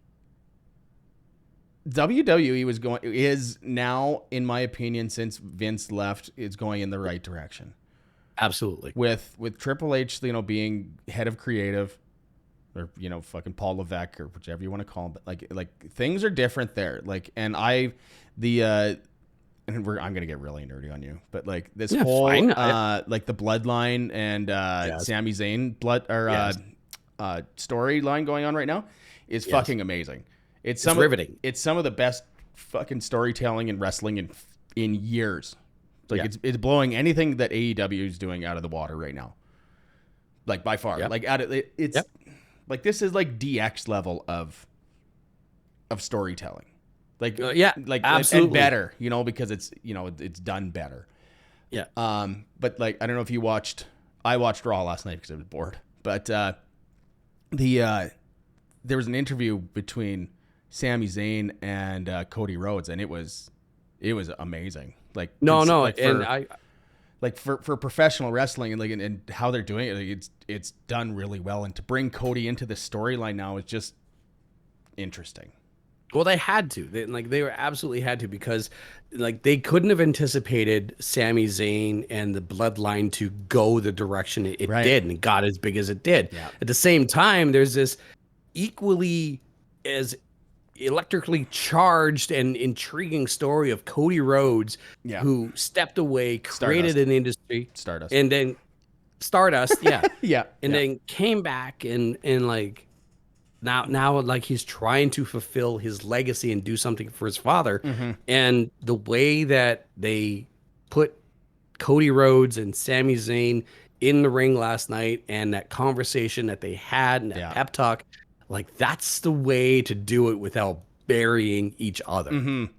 WWE is now, in my opinion, since Vince left, is going in the right direction. Absolutely. With Triple H, being head of creative, or fucking Paul Levesque, or whichever you want to call him, but like things are different there. Like, and I'm gonna get really nerdy on you, but like this whole like the bloodline and Sami Zayn storyline going on right now is fucking amazing. It's riveting. It's some of the best fucking storytelling in wrestling in years. Like, it's blowing anything that AEW is doing out of the water right now. Like, by far. Like, it's like, this is like DX level of storytelling. Like, absolutely. And better, because it's, it's done better. Yeah. But like, I don't know if I watched Raw last night because I was bored, but there was an interview between Sami Zayn and Cody Rhodes, and it was amazing. Like, for professional wrestling and how they're doing it, like, it's done really well. And to bring Cody into the storyline now is just interesting. Well, they had to. They were absolutely had to, because like they couldn't have anticipated Sami Zayn and the bloodline to go the direction it did, and it got as big as it did. Yeah. At the same time, there's this equally as electrically charged and intriguing story of Cody Rhodes, who stepped away, created an industry, Stardust, and then then came back and like now like he's trying to fulfill his legacy and do something for his father. And the way that they put Cody Rhodes and Sami Zayn in the ring last night, and that conversation that they had, and that pep talk, like, that's the way to do it without burying each other.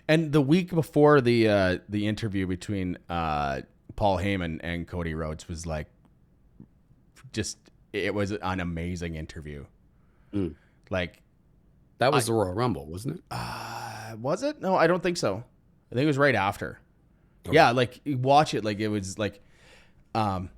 And the week before the interview between Paul Heyman and Cody Rhodes was like just it was an amazing interview. Like, That was the Royal Rumble, wasn't it? was it? No, I don't think so. I think it was right after. Okay. Yeah, like you watch it, like it was like, Paul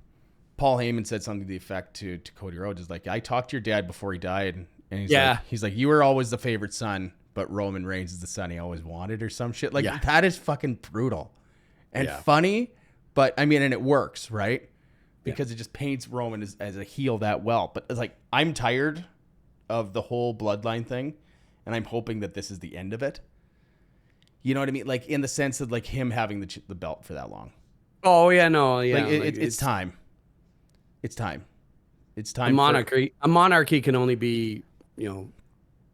Heyman said something to the effect to Cody Rhodes, is like, I talked to your dad before he died, and he's like, you were always the favorite son, but Roman Reigns is the son he always wanted, or some shit. Like that is fucking brutal and funny, but I mean, and it works, right? Because it just paints Roman as a heel that well. But it's like, I'm tired of the whole bloodline thing, and I'm hoping that this is the end of it. You know what I mean? Like, in the sense of like him having the belt for that long. Oh yeah, no, yeah. Like, it's time. It's time. It's time. A monarchy can only be,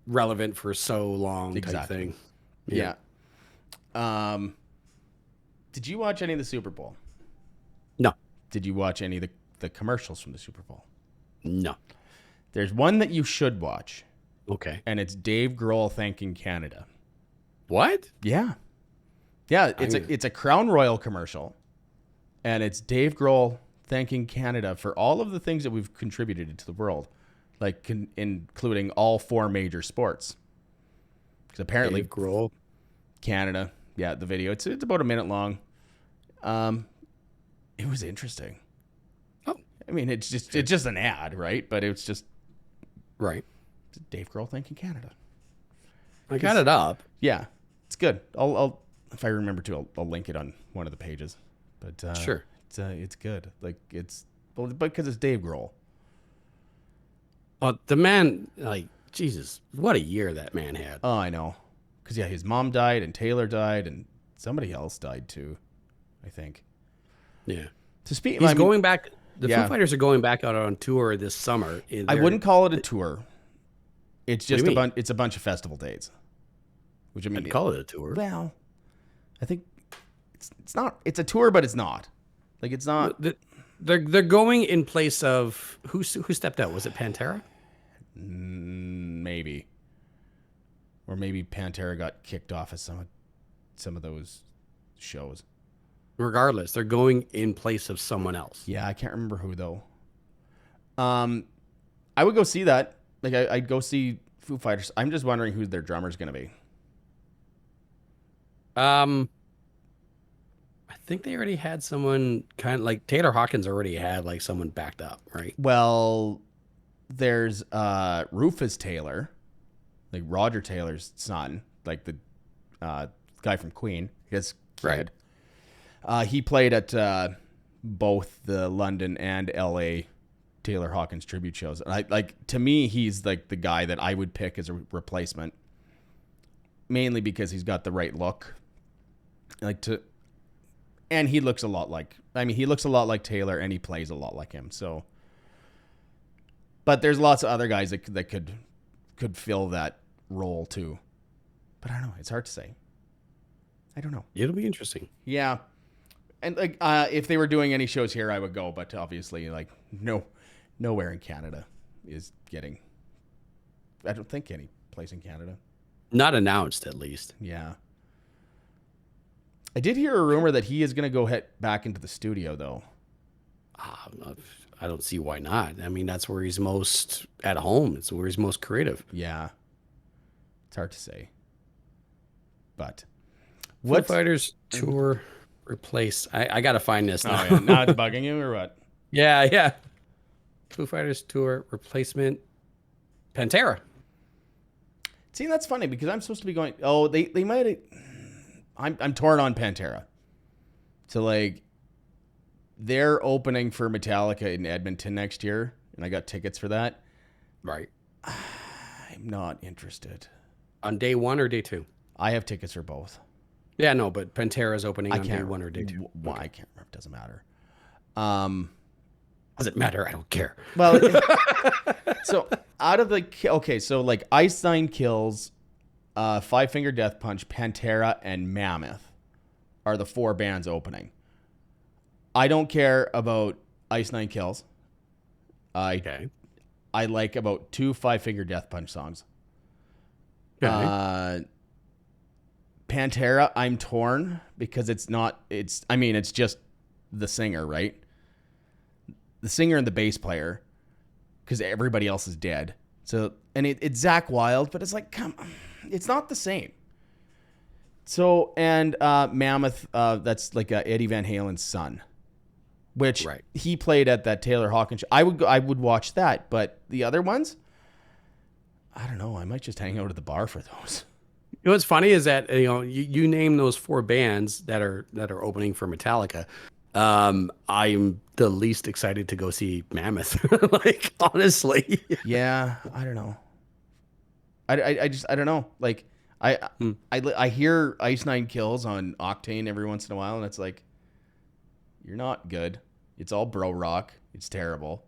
relevant for so long. Exactly. Type thing. Yeah. Did you watch any of the Super Bowl? No. Did you watch any of the commercials from the Super Bowl? No. There's one that you should watch. Okay. And it's Dave Grohl thanking Canada. What? Yeah. Yeah, it's a Crown Royal commercial. And it's Dave Grohl thanking Canada for all of the things that we've contributed to the world, like including all 4 major sports. Because apparently Dave Grohl, Canada, the video, it's about a minute long. It was interesting. Oh, I mean, it's just an ad, right? But it's just right. Dave Grohl thanking Canada. I got it up. Yeah, it's good. I'll if I remember to, I'll link it on one of the pages. But sure, it's good. Like because it's Dave Grohl. Well, the man, like, Jesus, what a year that man had. Oh, I know. Because his mom died, and Taylor died, and somebody else died too, I think. Yeah. To speak, he's going back. The Foo Fighters are going back out on tour this summer. I wouldn't call it a tour. It's just it's a bunch of festival dates. Which I mean, I'd call it a tour. Well, I think it's not. It's a tour, but it's not. Like, it's not. They're going in place of who stepped out? Was it Pantera? Maybe. Or maybe Pantera got kicked off of some of those shows. Regardless, they're going in place of someone else. Yeah, I can't remember who though. I would go see that. Like, I'd go see Foo Fighters. I'm just wondering who their drummer's going to be. I think they already had someone kind of like Taylor Hawkins already had like someone backed up, right? Well, there's Rufus Taylor, like Roger Taylor's son, like the guy from Queen, his kid. Right. He played at both the London and LA Taylor Hawkins tribute shows. And to me, he's like the guy that I would pick as a replacement, mainly because he's got the right look. And he looks a lot like Taylor, and he plays a lot like him. So, but there's lots of other guys that could fill that role too. But I don't know. It's hard to say. I don't know. It'll be interesting. Yeah. And like, if they were doing any shows here, I would go. But obviously, like, nowhere in Canada is getting. I don't think any place in Canada. Not announced, at least. Yeah. I did hear a rumor that he is going to go head back into the studio, though. I don't see why not. I mean, that's where he's most at home. It's where he's most creative. Yeah. It's hard to say. But Foo Fighters tour replace. I got to find this now. Oh, yeah. Now it's bugging you or what? Yeah. Foo Fighters tour replacement Pantera. See, that's funny because I'm supposed to be going. Oh, they might. I'm torn on Pantera. So, like, they're opening for Metallica in Edmonton next year, and I got tickets for that. Right. I'm not interested. On day 1 or day 2? I have tickets for both. Yeah, no, but Pantera's opening on day 1 or day 2. Why? I can't remember. It doesn't matter. Doesn't matter. I don't care. Well, so out of the... Okay, so, like, Ice Nine Kills, Five Finger Death Punch, Pantera, and Mammoth are the 4 bands opening. I don't care about Ice Nine Kills. I like about 2 Five Finger Death Punch songs. Okay. Pantera, I'm torn because it's just the singer, right? The singer and the bass player. because everybody else is dead. So, and it's Zach Wilde, but it's like, come on, it's not the same. So, and Mammoth, that's like Eddie Van Halen's son, which he played at that Taylor Hawkins show. I would watch that, but the other ones, I don't know. I might just hang out at the bar for those. You know what's funny is that you name those 4 bands that are opening for Metallica. I'm the least excited to go see Mammoth. Like, honestly. Yeah, I don't know. I don't know. Like I hear Ice Nine Kills on Octane every once in a while, and it's like, you're not good. It's all bro rock. It's terrible.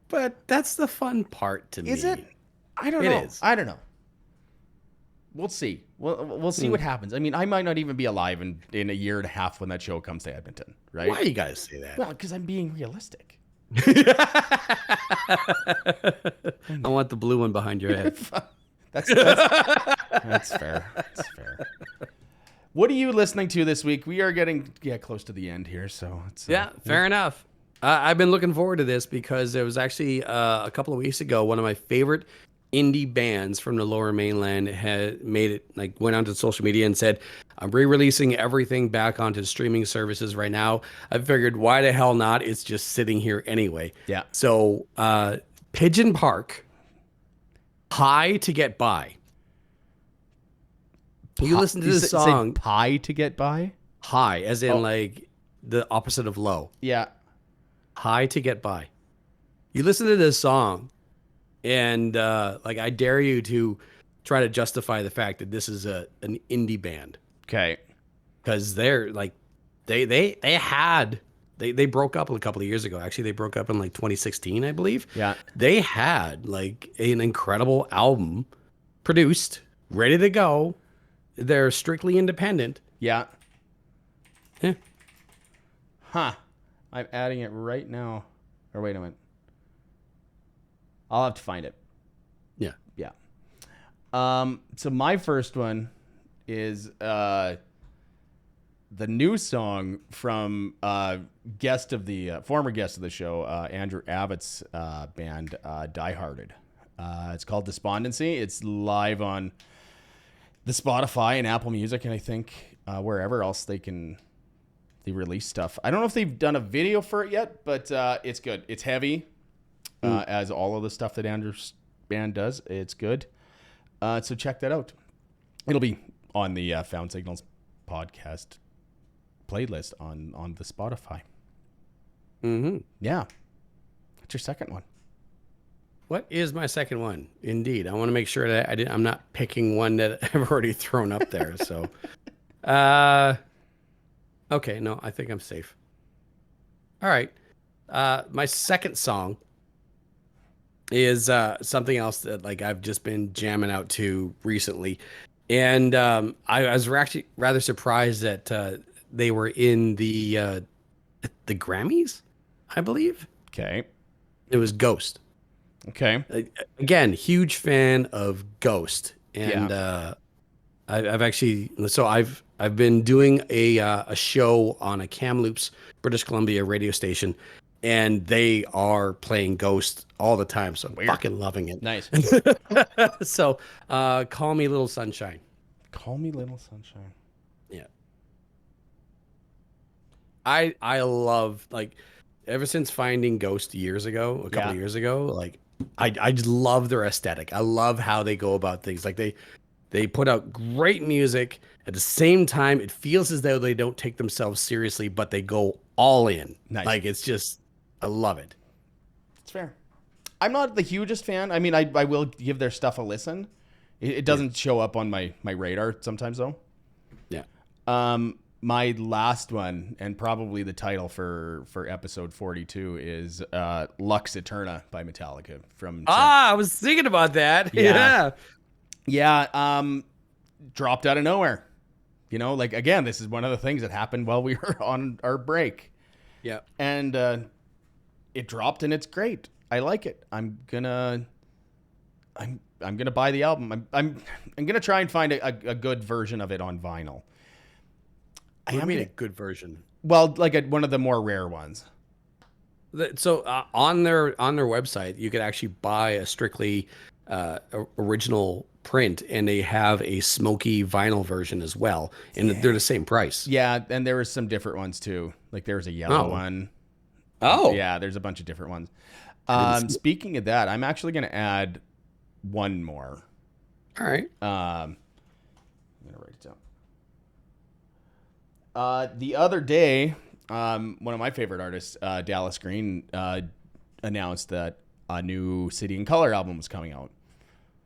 But that's the fun part to me. Is it? I don't know. I don't know. We'll see. We'll see what happens. I mean, I might not even be alive in a year and a half when that show comes to Edmonton, right? Why you guys say that? Well, because I'm being realistic. I want the blue one behind your head. That's fair. That's fair. What are you listening to this week? We are getting close to the end here, so it's fair enough. I've been looking forward to this because it was actually a couple of weeks ago. One of my favorite indie bands from the Lower Mainland had made it, like, went onto social media and said, I'm re-releasing everything back onto streaming services right now. I figured, why the hell not? It's just sitting here anyway. Yeah. So Pigeon Park, High to Get By. You listen to this song. Pie to Get By? High, as in like the opposite of low. Yeah. High to Get By. You listen to this song, and like, I dare you to try to justify the fact that this is an indie band. Okay. Because they're like, they broke up a couple of years ago. Actually, they broke up in like 2016, I believe. Yeah. They had like an incredible album produced, ready to go. They're strictly independent. Yeah. Yeah. Huh. I'm adding it right now. Or wait a minute. I'll have to find it. Yeah. Yeah. So my first one is the new song from former guest of the show, Andrew Abbott's band, Die Hearted. It's called Despondency. It's live on the Spotify and Apple Music, and I think wherever else they release stuff. I don't know if they've done a video for it yet, but it's good. It's heavy, as all of the stuff that Andrew's band does. It's good. So check that out. It'll be on the Found Signals podcast playlist on the Spotify. Mm-hmm. Yeah. What's your second one? What is my second one? Indeed. I want to make sure that I'm not picking one that I've already thrown up there. So, okay. No, I think I'm safe. All right. My second song is something else that, like, I've just been jamming out to recently. And I was actually rather surprised that they were in the Grammys, I believe. Okay. It was Ghost. Okay. Again, huge fan of Ghost, and I've been doing a show on a Kamloops, British Columbia radio station, and they are playing Ghost all the time, so I'm fucking loving it. Nice. So, Call Me Little Sunshine. Call Me Little Sunshine. Yeah. I love, like, ever since finding Ghost years ago, a couple of years ago, like, I just love their aesthetic. I love how they go about things. Like, they put out great music. At the same time, it feels as though they don't take themselves seriously, but they go all in. Nice. Like, it's just, I love it. It's fair. I'm not the hugest fan. I mean, I will give their stuff a listen. It doesn't show up on my radar sometimes, though. Yeah. My last one, and probably the title for episode 42, is Lux Eterna by Metallica. I was thinking about that. Yeah. Dropped out of nowhere. You know, like, again, this is one of the things that happened while we were on our break. Yeah. And it dropped, and it's great. I like it. I'm gonna buy the album. I'm gonna try and find a good version of it on vinyl. I mean, a good version. Well, like one of the more rare ones. On their website, you could actually buy a strictly original print, and they have a smoky vinyl version as well, and they're the same price. Yeah, and there was some different ones too. Like there was a yellow one. Oh, Yeah, there's a bunch of different ones. didn't see it. Speaking of that, I'm actually going to add one more. All right. I'm going to write it down. The other day, one of my favorite artists, Dallas Green, announced that a new City and Color album was coming out.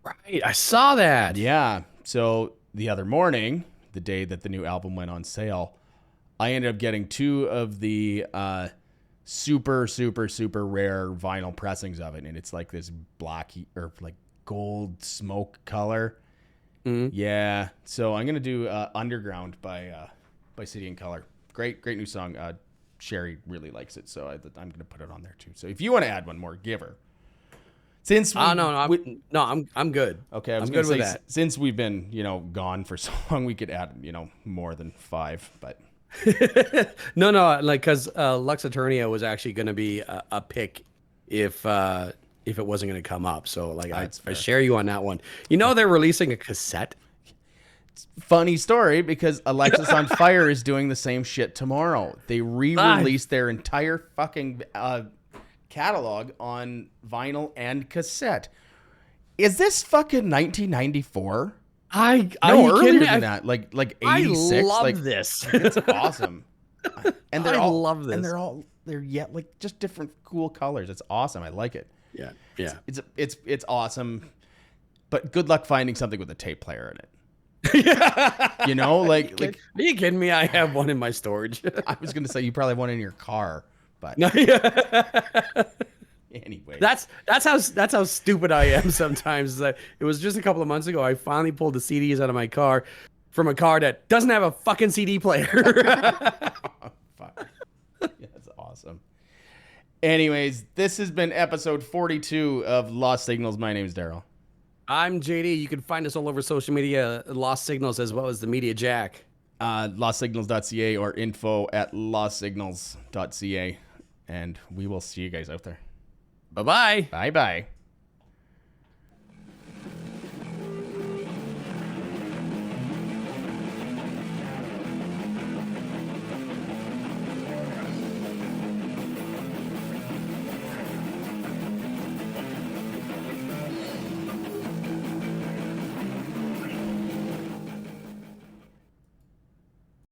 Right, I saw that. Yeah. So the other morning, the day that the new album went on sale, I ended up getting two of the super, super, super rare vinyl pressings of it. And it's like this black or like gold smoke color. Mhm. Yeah. So I'm going to do Underground by City and Color. Great new song. Sherry really likes it. So I'm going to put it on there too. So if you want to add one more, give her. Since I'm good. Okay, I was I'm going good to with say, that. since we've been, gone for so long, we could add, more than 5, but No, like because Lux Eterna was actually going to be a pick if it wasn't going to come up. So like That's I fair. share you on that one. You know they're releasing a cassette. funny story because Alexis on Fire is doing the same shit tomorrow. They re-released their entire fucking catalog on vinyl and cassette. Is this fucking 1994? No, No, are you earlier kidding me? than that, like I 86. love like this. it's awesome. And they're I all love this. and they're yet like just different cool colors. It's awesome. I like it. Yeah, yeah. It's awesome. But good luck finding something with a tape player in it. Like Are you kidding me? I have one in my storage. I was gonna say you probably have one in your car, but No, anyway. that's how stupid I am sometimes. Is that it was just a couple of months ago. I finally pulled the CDs out of my car from a car that doesn't have a fucking CD player. Fuck. Yeah, that's awesome. Anyways, this has been episode 42 of Lost Signals. My name is Daryl. I'm JD. You can find us all over social media, Lost Signals, as well as the Media Jack. LostSignals.ca or info@lostsignals.ca. And we will see you guys out there. Bye-bye. Bye-bye.